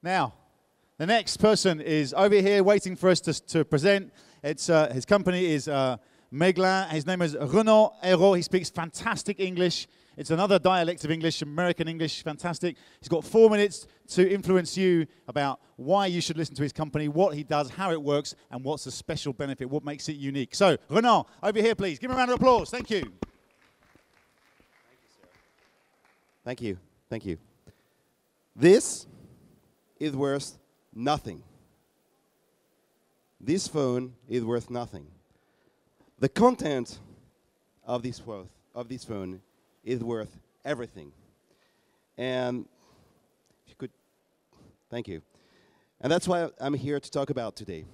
Now, the next person is over here waiting for us to present. It's his company is Meglin. His name is Renan Ayrault. He speaks fantastic English. It's another dialect of English, American English, fantastic. He's got 4 minutes to influence you about why you should listen to his company, what he does, how it works, and what's the special benefit, what makes it unique. So, Renan, over here, please. Give him a round of applause. Thank you. Thank you. Thank you. This is worth nothing. This phone is worth nothing. The content of this phone is worth everything. And if you could, thank you. And that's why I'm here to talk about today.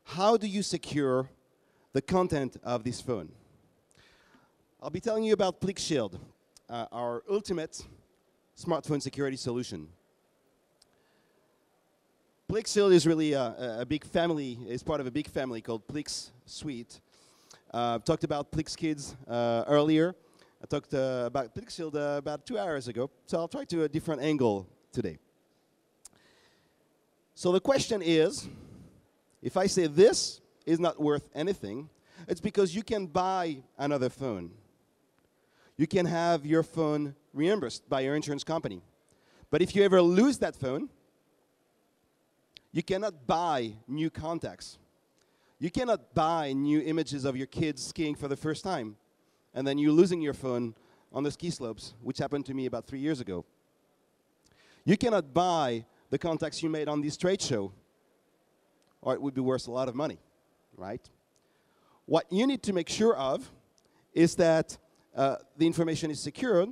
How do you secure the content of this phone? I'll be telling you about PlickShield, our ultimate smartphone security solution. PlickShield is really a big family, is part of a big family called Plix Suite. I've talked about Plix Kids earlier. I talked about PlickShield about 2 hours ago, so I'll try to a different angle today. So the question is, if I say this is not worth anything, it's because you can buy another phone. You can have your phone reimbursed by your insurance company. But if you ever lose that phone, you cannot buy new contacts. You cannot buy new images of your kids skiing for the first time, and then you're losing your phone on the ski slopes, which happened to me about 3 years ago. You cannot buy the contacts you made on this trade show, or it would be worth a lot of money, right? What you need to make sure of is that the information is secured,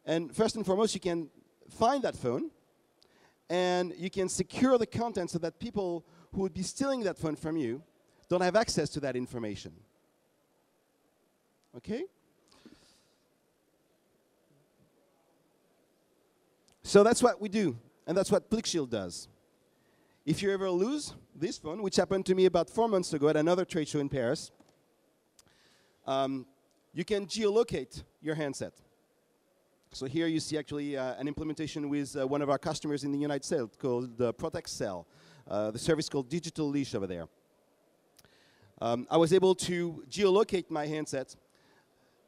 and first and foremost, you can find that phone, and you can secure the content so that people who would be stealing that phone from you don't have access to that information. Okay? So that's what we do, and that's what PlickShield does. If you ever lose this phone, which happened to me about 4 months ago at another trade show in Paris, you can geolocate your handset. So here you see actually an implementation with one of our customers in the United States called Protect Cell, the service called Digital Leash over there. I was able to geolocate my handset,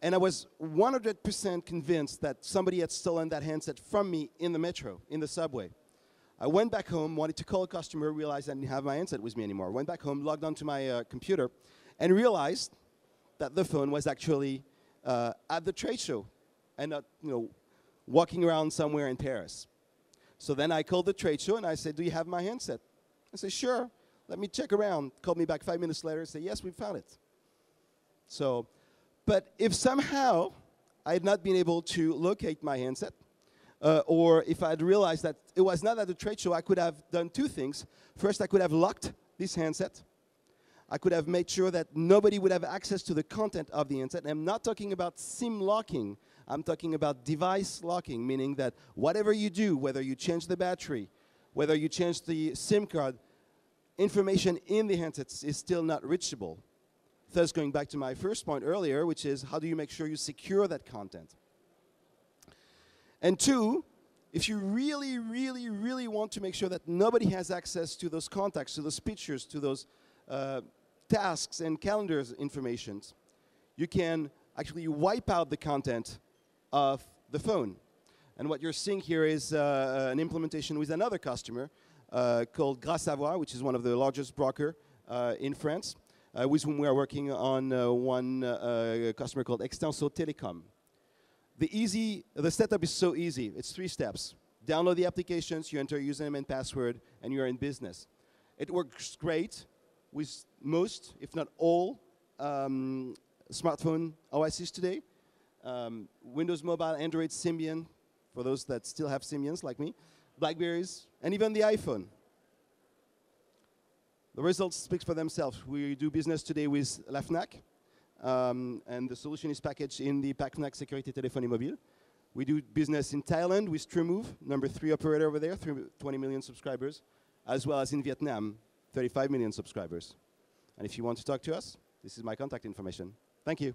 and I was 100% convinced that somebody had stolen that handset from me in the metro, in the subway. I went back home, wanted to call a customer, realized I didn't have my handset with me anymore. Went back home, logged onto my computer, and realized that the phone was actually at the trade show and not, walking around somewhere in Paris. So then I called the trade show and I said, "Do you have my handset?" I said, "Sure, let me check around." Called me back 5 minutes later and said, "Yes, we found it." So, but if somehow I had not been able to locate my handset, or if I had realized that it was not at the trade show, I could have done two things. First, I could have locked this handset. I could have made sure that nobody would have access to the content of the handset. And I'm not talking about SIM locking. I'm talking about device locking, meaning that whatever you do, whether you change the battery, whether you change the SIM card, information in the handsets is still not reachable. Thus, going back to my first point earlier, which is how do you make sure you secure that content? And two, if you really, really, really want to make sure that nobody has access to those contacts, to those pictures, to those tasks and calendars informations, you can actually wipe out the content of the phone. And what you're seeing here is an implementation with another customer called Grâce à Voix, which is one of the largest broker in France, with whom we are working on one customer called Extenso Telecom. The setup is so easy. It's 3 steps. Download the applications, you enter your username and password, and you're in business. It works great with most, if not all, smartphone OSs today. Windows Mobile, Android, Symbian, for those that still have Symbians like me, Blackberries, and even the iPhone. The results speak for themselves. We do business today with la Fnac, and the solution is packaged in the Fnac Sécurité Téléphonie Mobile. We do business in Thailand with TrueMove, number 3 operator over there, 20 million subscribers, as well as in Vietnam, 35 million subscribers. And if you want to talk to us, this is my contact information. Thank you.